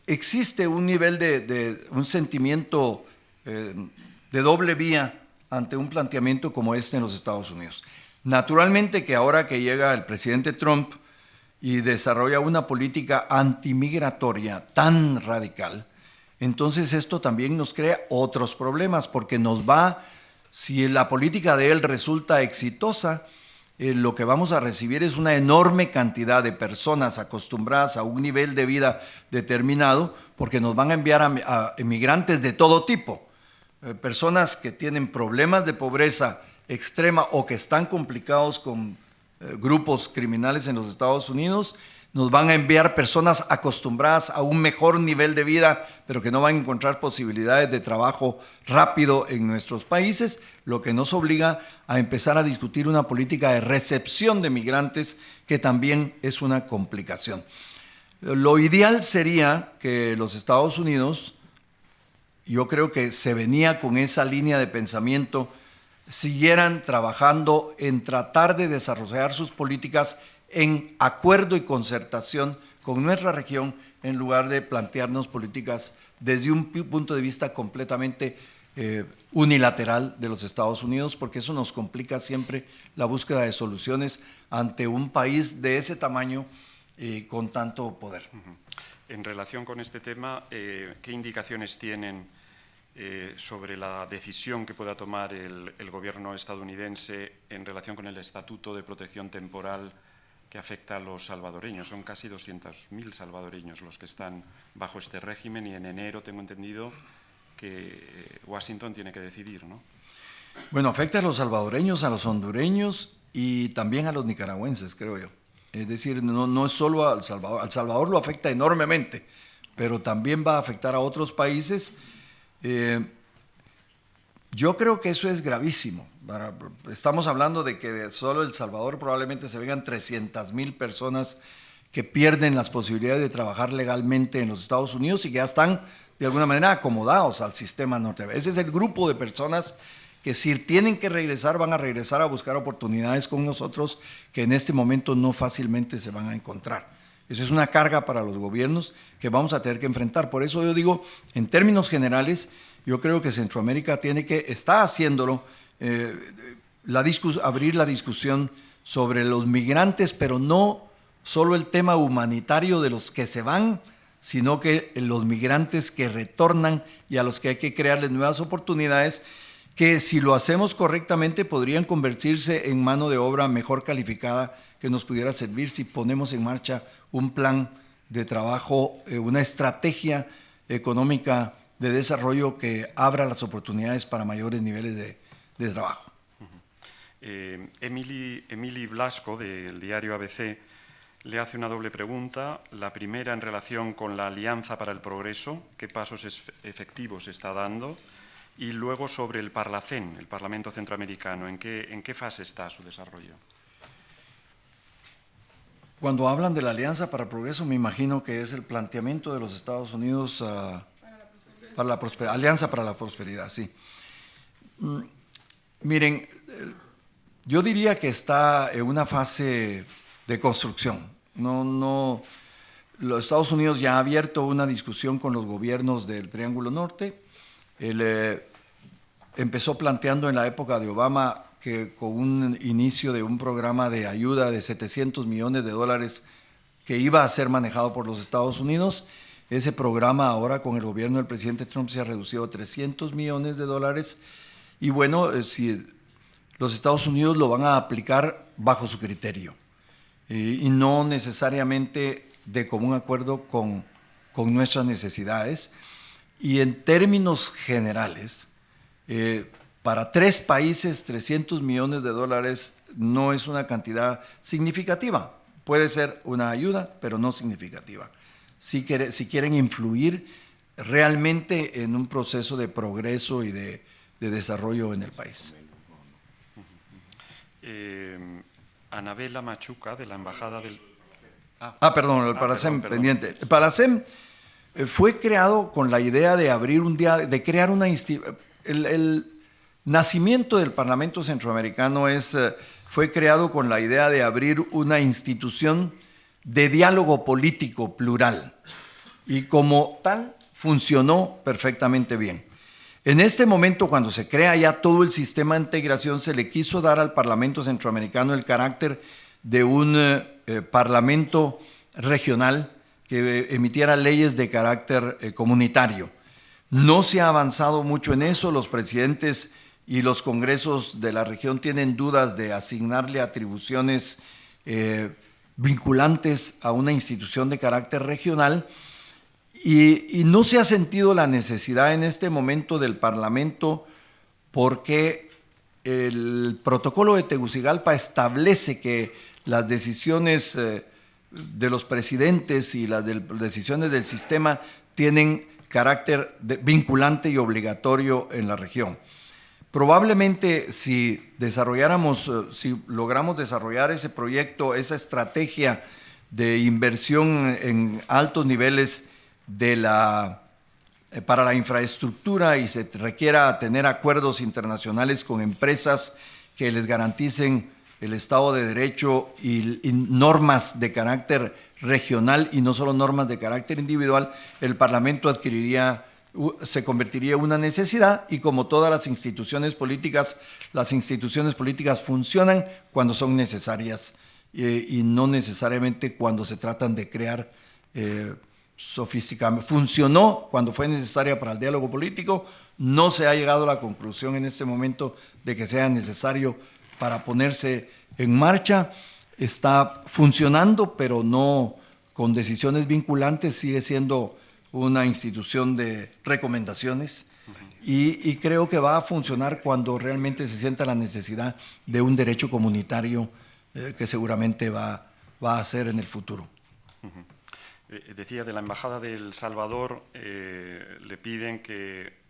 existe un nivel un sentimiento de doble vía ante un planteamiento como este en los Estados Unidos. Naturalmente que ahora que llega el presidente Trump y desarrolla una política antimigratoria tan radical, entonces esto también nos crea otros problemas, porque si la política de él resulta exitosa, lo que vamos a recibir es una enorme cantidad de personas acostumbradas a un nivel de vida determinado, porque nos van a enviar a inmigrantes de todo tipo, personas que tienen problemas de pobreza extrema o que están complicados con grupos criminales en los Estados Unidos. Nos van a enviar personas acostumbradas a un mejor nivel de vida, pero que no van a encontrar posibilidades de trabajo rápido en nuestros países, lo que nos obliga a empezar a discutir una política de recepción de migrantes, que también es una complicación. Lo ideal sería que los Estados Unidos, yo creo que se venía con esa línea de pensamiento, siguieran trabajando en tratar de desarrollar sus políticas en acuerdo y concertación con nuestra región, en lugar de plantearnos políticas desde un punto de vista completamente unilateral de los Estados Unidos, porque eso nos complica siempre la búsqueda de soluciones ante un país de ese tamaño con tanto poder. en relación con este tema, ¿qué indicaciones tienen sobre la decisión que pueda tomar el gobierno estadounidense en relación con el Estatuto de Protección Temporal que afecta a los salvadoreños? Son casi 200.000 salvadoreños los que están bajo este régimen y en enero tengo entendido que Washington tiene que decidir, ¿no? Bueno, afecta a los salvadoreños, a los hondureños y también a los nicaragüenses, creo yo. Es decir, no es solo a El Salvador. A El Salvador lo afecta enormemente, pero también va a afectar a otros países. Yo creo que eso es gravísimo. Estamos hablando de que de solo El Salvador probablemente se vengan 300.000 personas que pierden las posibilidades de trabajar legalmente en los Estados Unidos y que ya están de alguna manera acomodados al sistema norteamericano. Ese es el grupo de personas que si tienen que regresar, van a regresar a buscar oportunidades con nosotros que en este momento no fácilmente se van a encontrar. Eso es una carga para los gobiernos que vamos a tener que enfrentar. Por eso yo digo, en términos generales, yo creo que Centroamérica está haciéndolo, abrir la discusión sobre los migrantes, pero no solo el tema humanitario de los que se van, sino que los migrantes que retornan y a los que hay que crearles nuevas oportunidades, que si lo hacemos correctamente podrían convertirse en mano de obra mejor calificada que nos pudiera servir si ponemos en marcha un plan de trabajo, una estrategia económica de desarrollo que abra las oportunidades para mayores niveles de trabajo. Emily Blasco, del diario ABC, le hace una doble pregunta. La primera en relación con la Alianza para el Progreso, qué pasos efectivos está dando, y luego sobre el Parlacén, el Parlamento Centroamericano, ¿en qué fase está su desarrollo? Cuando hablan de la Alianza para el Progreso, me imagino que es el planteamiento de los Estados Unidos para la prosperidad, Alianza para la Prosperidad, sí. Miren, yo diría que está en una fase de construcción. Los Estados Unidos ya ha abierto una discusión con los gobiernos del Triángulo Norte. Empezó planteando en la época de Obama que con un inicio de un programa de ayuda de $700 millones que iba a ser manejado por los Estados Unidos. Ese programa ahora con el gobierno del presidente Trump se ha reducido a $300 millones. Y bueno, si los Estados Unidos lo van a aplicar bajo su criterio y no necesariamente de común acuerdo con nuestras necesidades. Y en términos generales, para 3 países, $300 millones no es una cantidad significativa. Puede ser una ayuda, pero no significativa. Si quieren influir realmente en un proceso de progreso y de desarrollo en el país. Anabela Machuca, de la Embajada del... Perdón, el Parlacén pendiente. El Parlacén fue creado con la idea de abrir un diálogo, de crear una institución. El nacimiento del Parlamento Centroamericano fue creado con la idea de abrir una institución de diálogo político plural y como tal funcionó perfectamente bien. En este momento, cuando se crea ya todo el sistema de integración, se le quiso dar al Parlamento Centroamericano el carácter de un parlamento regional que emitiera leyes de carácter comunitario. No se ha avanzado mucho en eso. Los presidentes y los congresos de la región tienen dudas de asignarle atribuciones vinculantes a una institución de carácter regional y no se ha sentido la necesidad en este momento del Parlamento porque el protocolo de Tegucigalpa establece que las decisiones de los presidentes y las decisiones del sistema tienen carácter vinculante y obligatorio en la región. Probablemente si logramos desarrollar ese proyecto, esa estrategia de inversión en altos niveles para la infraestructura y se requiera tener acuerdos internacionales con empresas que les garanticen el Estado de Derecho y normas de carácter regional y no solo normas de carácter individual, el Parlamento se convertiría en una necesidad y como todas las instituciones políticas funcionan cuando son necesarias y no necesariamente cuando se tratan de crear sofisticadamente. Funcionó cuando fue necesaria para el diálogo político. No se ha llegado a la conclusión en este momento de que sea necesario para ponerse en marcha. Está funcionando, pero no con decisiones vinculantes. Sigue siendo una institución de recomendaciones. Y creo que va a funcionar cuando realmente se sienta la necesidad de un derecho comunitario que seguramente va a ser en el futuro. Decía, de la Embajada de El Salvador le piden que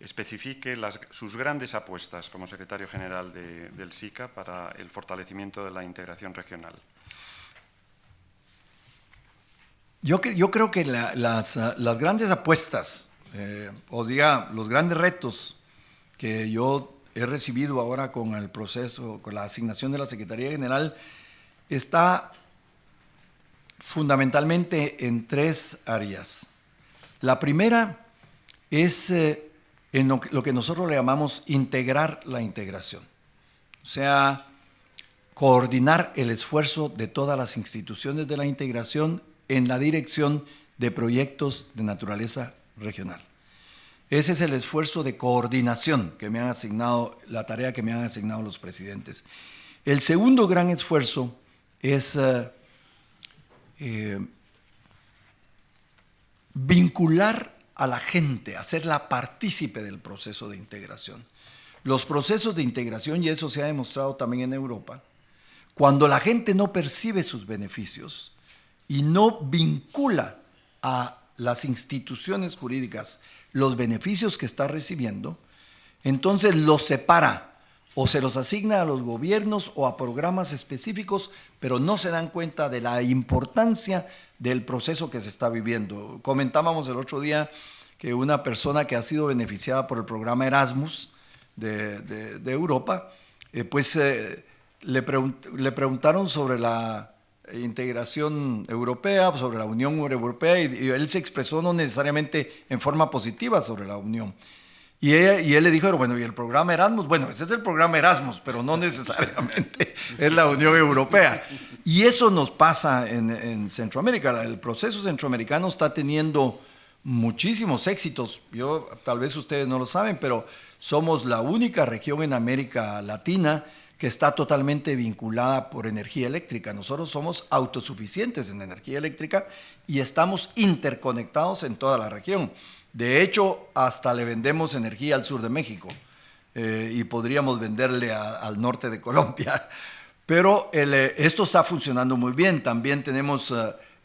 especifique sus grandes apuestas como secretario general del SICA para el fortalecimiento de la integración regional. Yo creo que las grandes apuestas, o diga, los grandes retos que yo he recibido ahora con el proceso, con la asignación de la Secretaría General, está fundamentalmente en 3 áreas. La primera es en lo que nosotros le llamamos integrar la integración. O sea, coordinar el esfuerzo de todas las instituciones de la integración en la dirección de proyectos de naturaleza regional. Ese es el esfuerzo de coordinación que me han asignado, la tarea que me han asignado los presidentes. El segundo gran esfuerzo es vincular a la gente, hacerla partícipe del proceso de integración. Los procesos de integración, y eso se ha demostrado también en Europa, cuando la gente no percibe sus beneficios y no vincula a las instituciones jurídicas los beneficios que está recibiendo, entonces los separa o se los asigna a los gobiernos o a programas específicos, pero no se dan cuenta de la importancia del proceso que se está viviendo. Comentábamos el otro día que una persona que ha sido beneficiada por el programa Erasmus de Europa, le preguntaron sobre la integración europea, sobre la Unión Europea, y él se expresó no necesariamente en forma positiva sobre la Unión. Y él le dijo, bueno, ¿y el programa Erasmus? Bueno, ese es el programa Erasmus, pero no necesariamente es la Unión Europea. Y eso nos pasa en Centroamérica. El proceso centroamericano está teniendo muchísimos éxitos. Tal vez ustedes no lo saben, pero somos la única región en América Latina que está totalmente vinculada por energía eléctrica. Nosotros somos autosuficientes en energía eléctrica y estamos interconectados en toda la región. De hecho, hasta le vendemos energía al sur de México y podríamos venderle al norte de Colombia. Pero esto está funcionando muy bien. También tenemos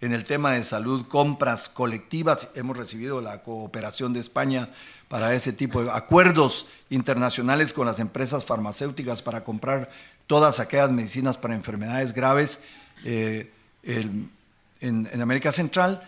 en el tema de salud compras colectivas. Hemos recibido la cooperación de España para ese tipo de acuerdos internacionales con las empresas farmacéuticas para comprar todas aquellas medicinas para enfermedades graves en América Central.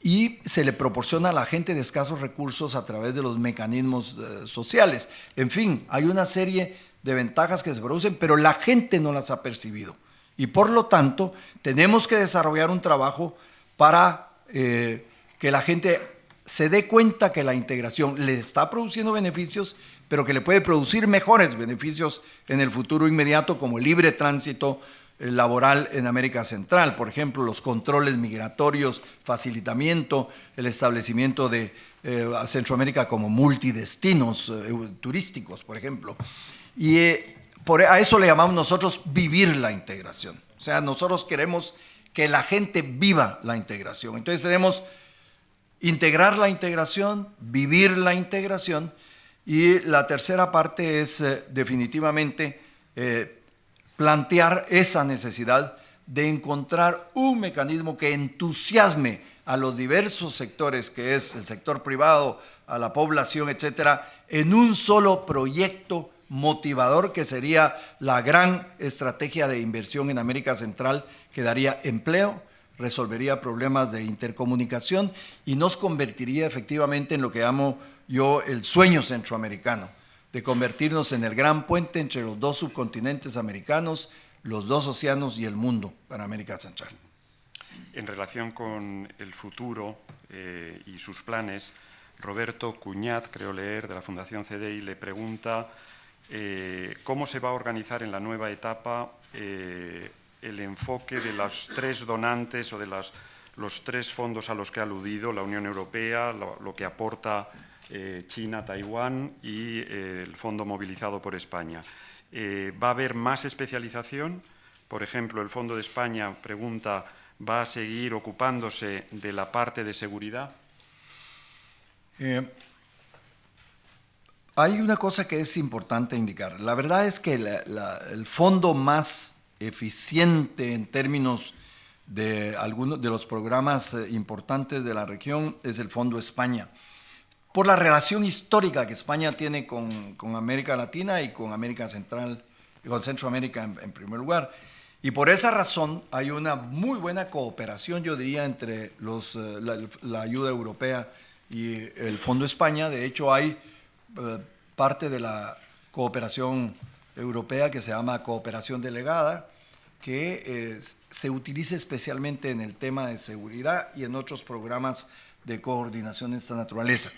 Y se le proporciona a la gente de escasos recursos a través de los mecanismos sociales. En fin, hay una serie de ventajas que se producen, pero la gente no las ha percibido. Y por lo tanto, tenemos que desarrollar un trabajo para que la gente se dé cuenta que la integración le está produciendo beneficios, pero que le puede producir mejores beneficios en el futuro inmediato, como el libre tránsito laboral en América Central, por ejemplo, los controles migratorios, facilitamiento, el establecimiento de Centroamérica como multidestinos turísticos, por ejemplo. Y a eso le llamamos nosotros vivir la integración. O sea, nosotros queremos que la gente viva la integración. Entonces tenemos integrar la integración, vivir la integración, y la tercera parte es definitivamente plantear esa necesidad de encontrar un mecanismo que entusiasme a los diversos sectores, que es el sector privado, a la población, etcétera, en un solo proyecto motivador que sería la gran estrategia de inversión en América Central, que daría empleo, resolvería problemas de intercomunicación y nos convertiría efectivamente en lo que llamo yo el sueño centroamericano, de convertirnos en el gran puente entre los dos subcontinentes americanos, los dos océanos y el mundo para América Central. En relación con el futuro y sus planes, Roberto Cuñat, creo leer, de la Fundación CDI, le pregunta cómo se va a organizar en la nueva etapa el enfoque de los 3 donantes o de los 3 fondos a los que ha aludido, la Unión Europea, lo que aporta China, Taiwán y el fondo movilizado por España. ¿Va a haber más especialización? Por ejemplo, el Fondo de España pregunta, ¿va a seguir ocupándose de la parte de seguridad? Hay una cosa que es importante indicar. La verdad es que el fondo más eficiente en términos de algunos de los programas importantes de la región es el Fondo España, por la relación histórica que España tiene con América Latina y con América Central, con Centroamérica en primer lugar. Y por esa razón hay una muy buena cooperación, yo diría, entre la ayuda europea y el Fondo España. De hecho, hay parte de la cooperación europea que se llama cooperación delegada, que se utiliza especialmente en el tema de seguridad y en otros programas de coordinación de esta naturaleza.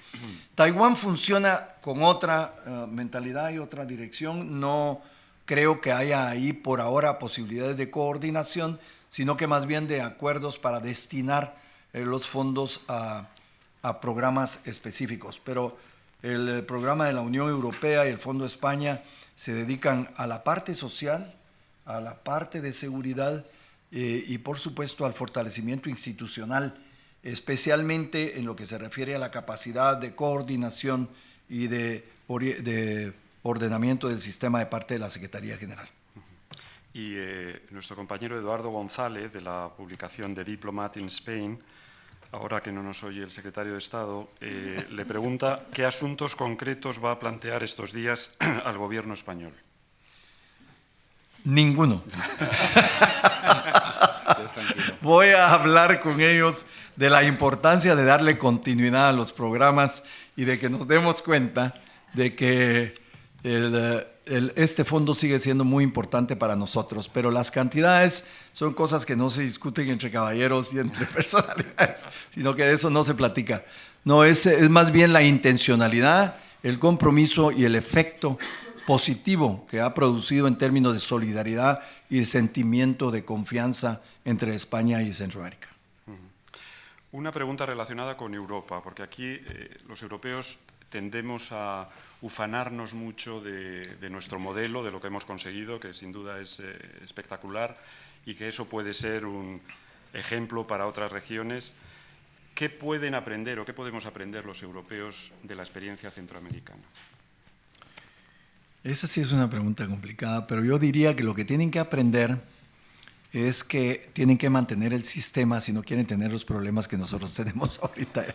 Taiwán funciona con otra mentalidad y otra dirección. No creo que haya ahí por ahora posibilidades de coordinación, sino que más bien de acuerdos para destinar los fondos a programas específicos. Pero el programa de la Unión Europea y el Fondo España se dedican a la parte social, a la parte de seguridad y por supuesto al fortalecimiento institucional, especialmente en lo que se refiere a la capacidad de coordinación y de ordenamiento del sistema de parte de la Secretaría General. Y nuestro compañero Eduardo González, de la publicación The Diplomat in Spain, ahora que no nos oye el secretario de Estado, le pregunta qué asuntos concretos va a plantear estos días al gobierno español. Ninguno. Voy a hablar con ellos de la importancia de darle continuidad a los programas y de que nos demos cuenta de que este fondo sigue siendo muy importante para nosotros, pero las cantidades son cosas que no se discuten entre caballeros y entre personalidades, sino que de eso no se platica. No, es más bien la intencionalidad, el compromiso y el efecto positivo que ha producido en términos de solidaridad y de sentimiento de confianza entre España y Centroamérica. Una pregunta relacionada con Europa, porque aquí los europeos tendemos a ufanarnos mucho de nuestro modelo, de lo que hemos conseguido, que sin duda es espectacular y que eso puede ser un ejemplo para otras regiones. ¿Qué pueden aprender o qué podemos aprender los europeos de la experiencia centroamericana? Esa sí es una pregunta complicada, pero yo diría que lo que tienen que aprender es que tienen que mantener el sistema si no quieren tener los problemas que nosotros tenemos ahorita.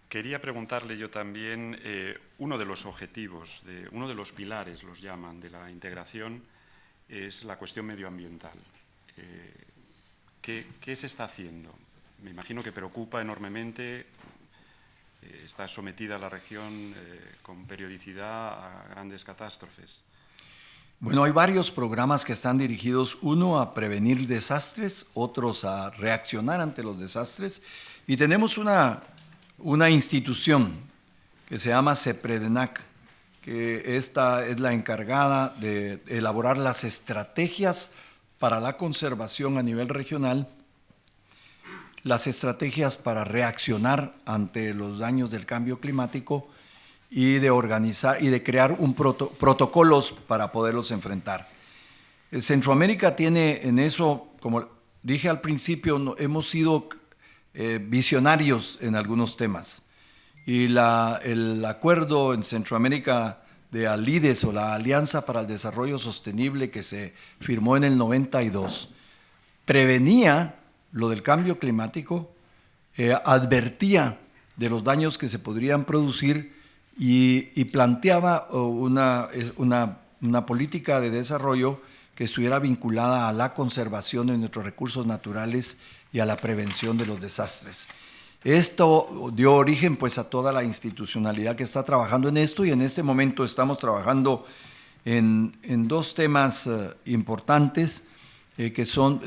Quería preguntarle yo también, uno de los objetivos, uno de los pilares, los llaman, de la integración, es la cuestión medioambiental. ¿Qué se está haciendo? Me imagino que preocupa enormemente. Está sometida la región con periodicidad a grandes catástrofes. Bueno, hay varios programas que están dirigidos, uno a prevenir desastres, otros a reaccionar ante los desastres, y tenemos una institución que se llama CEPREDENAC, que esta es la encargada de elaborar las estrategias para la conservación a nivel regional, las estrategias para reaccionar ante los daños del cambio climático y de organizar y de crear protocolos para poderlos enfrentar. Centroamérica tiene en eso, como dije al principio, hemos sido visionarios en algunos temas. Y el acuerdo en Centroamérica de ALIDES o la Alianza para el Desarrollo Sostenible que se firmó en el 92 prevenía lo del cambio climático, advertía de los daños que se podrían producir y planteaba una política de desarrollo que estuviera vinculada a la conservación de nuestros recursos naturales y a la prevención de los desastres. Esto dio origen pues a toda la institucionalidad que está trabajando en esto, y en este momento estamos trabajando en dos temas importantes que son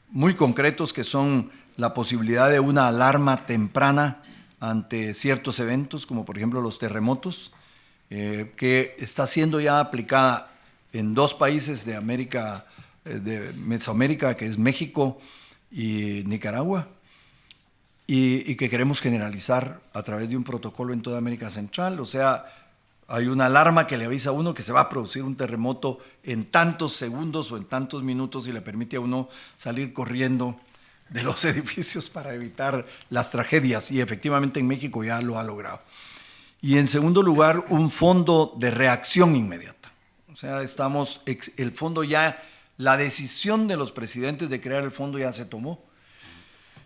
muy concretos, que son la posibilidad de una alarma temprana ante ciertos eventos, como por ejemplo los terremotos, que está siendo ya aplicada en 2 países de América de Mesoamérica, que es México y Nicaragua, y que queremos generalizar a través de un protocolo en toda América Central. O sea, hay una alarma que le avisa a uno que se va a producir un terremoto en tantos segundos o en tantos minutos y le permite a uno salir corriendo de los edificios para evitar las tragedias, y efectivamente en México ya lo ha logrado. Y en segundo lugar, un fondo de reacción inmediata. O sea, el fondo ya, la decisión de los presidentes de crear el fondo ya se tomó.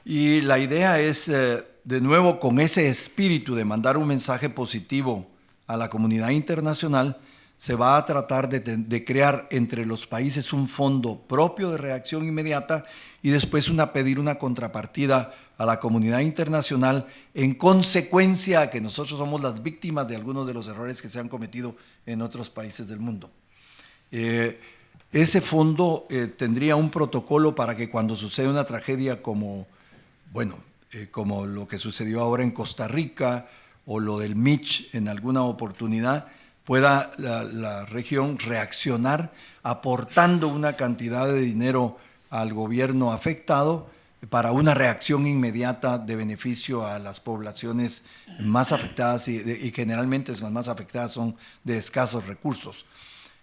Y la idea es, de nuevo, con ese espíritu de mandar un mensaje positivo a la comunidad internacional, se va a tratar de crear entre los países un fondo propio de reacción inmediata y después pedir una contrapartida a la comunidad internacional en consecuencia a que nosotros somos las víctimas de algunos de los errores que se han cometido en otros países del mundo. Ese fondo tendría un protocolo para que cuando sucede una tragedia como lo que sucedió ahora en Costa Rica o lo del Mitch en alguna oportunidad, pueda la región reaccionar aportando una cantidad de dinero al gobierno afectado para una reacción inmediata de beneficio a las poblaciones más afectadas y generalmente las más afectadas son de escasos recursos.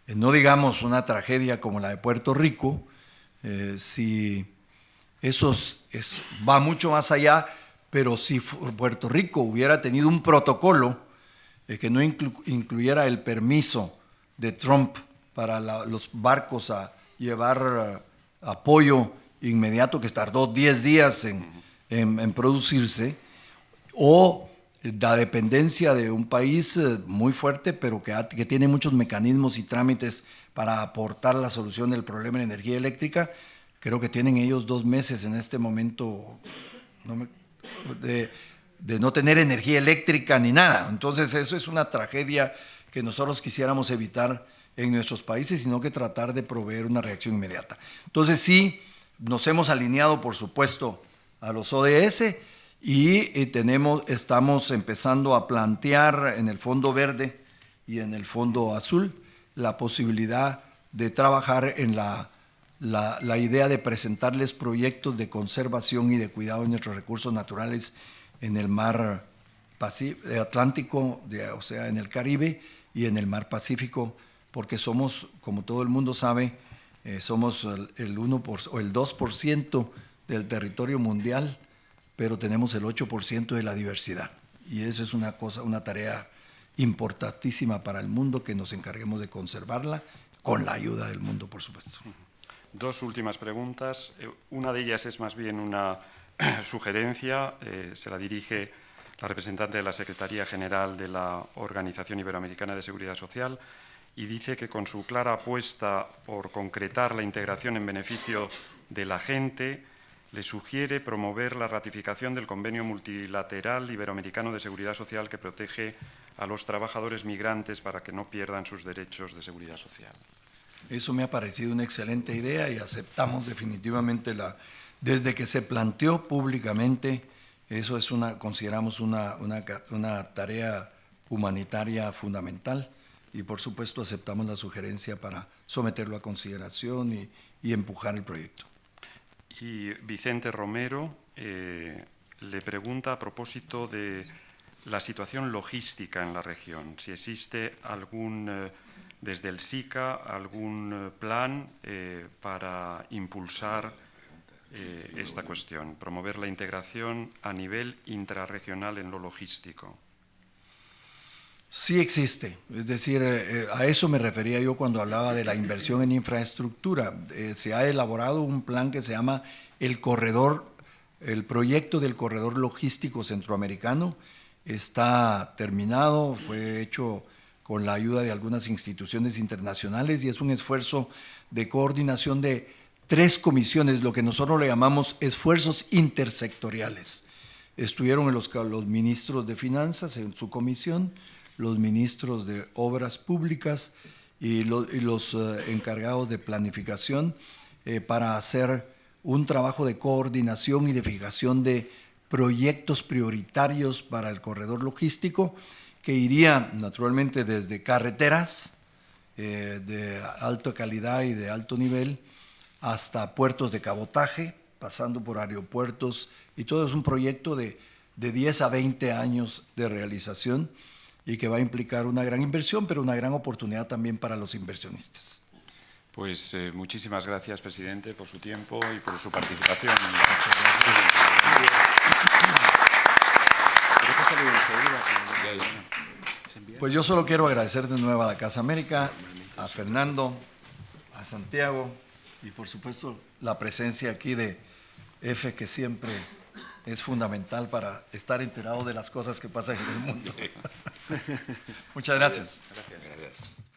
No digamos una tragedia como la de Puerto Rico, si va mucho más allá, pero si Puerto Rico hubiera tenido un protocolo que no incluyera el permiso de Trump para los barcos a llevar apoyo inmediato que tardó 10 días en producirse, o la dependencia de un país muy fuerte, pero que tiene muchos mecanismos y trámites para aportar la solución del problema de energía eléctrica. Creo que tienen ellos 2 meses en este momento de no tener energía eléctrica ni nada. Entonces eso es una tragedia que nosotros quisiéramos evitar en nuestros países, sino que tratar de proveer una reacción inmediata. Entonces sí, nos hemos alineado, por supuesto, a los ODS y estamos empezando a plantear en el Fondo Verde y en el Fondo Azul la posibilidad de trabajar en la idea de presentarles proyectos de conservación y de cuidado de nuestros recursos naturales en el mar Atlántico, o sea, en el Caribe y en el mar Pacífico, porque somos, como todo el mundo sabe, somos el 2% del territorio mundial, pero tenemos el 8% de la diversidad. Y eso es una tarea importantísima para el mundo, que nos encarguemos de conservarla con la ayuda del mundo, por supuesto. 2 últimas preguntas. Una de ellas es más bien una sugerencia, se la dirige la representante de la Secretaría General de la Organización Iberoamericana de Seguridad Social, y dice que con su clara apuesta por concretar la integración en beneficio de la gente, le sugiere promover la ratificación del Convenio Multilateral Iberoamericano de Seguridad Social que protege a los trabajadores migrantes para que no pierdan sus derechos de seguridad social. Eso me ha parecido una excelente idea y aceptamos definitivamente desde que se planteó públicamente, eso consideramos una tarea humanitaria fundamental, y por supuesto aceptamos la sugerencia para someterlo a consideración y empujar el proyecto. Y Vicente Romero le pregunta a propósito de la situación logística en la región, si existe desde el SICA algún plan para impulsar esta cuestión, promover la integración a nivel intrarregional en lo logístico. Sí existe, es decir, a eso me refería yo cuando hablaba de la inversión en infraestructura. Se ha elaborado un plan que se llama el proyecto del Corredor Logístico Centroamericano. Está terminado, fue hecho con la ayuda de algunas instituciones internacionales y es un esfuerzo de coordinación de 3 comisiones, lo que nosotros le llamamos esfuerzos intersectoriales. Estuvieron los ministros de Finanzas en su comisión, los ministros de Obras Públicas y los encargados de planificación para hacer un trabajo de coordinación y de fijación de proyectos prioritarios para el corredor logístico, que iría naturalmente desde carreteras de alta calidad y de alto nivel hasta puertos de cabotaje, pasando por aeropuertos, y todo es un proyecto de 10 a 20 años de realización y que va a implicar una gran inversión, pero una gran oportunidad también para los inversionistas. Pues muchísimas gracias, presidente, por su tiempo y por su participación. Pues yo solo quiero agradecer de nuevo a la Casa América, a Fernando, a Santiago y por supuesto la presencia aquí de Efe, que siempre es fundamental para estar enterado de las cosas que pasan en el mundo. Muchas gracias. Gracias.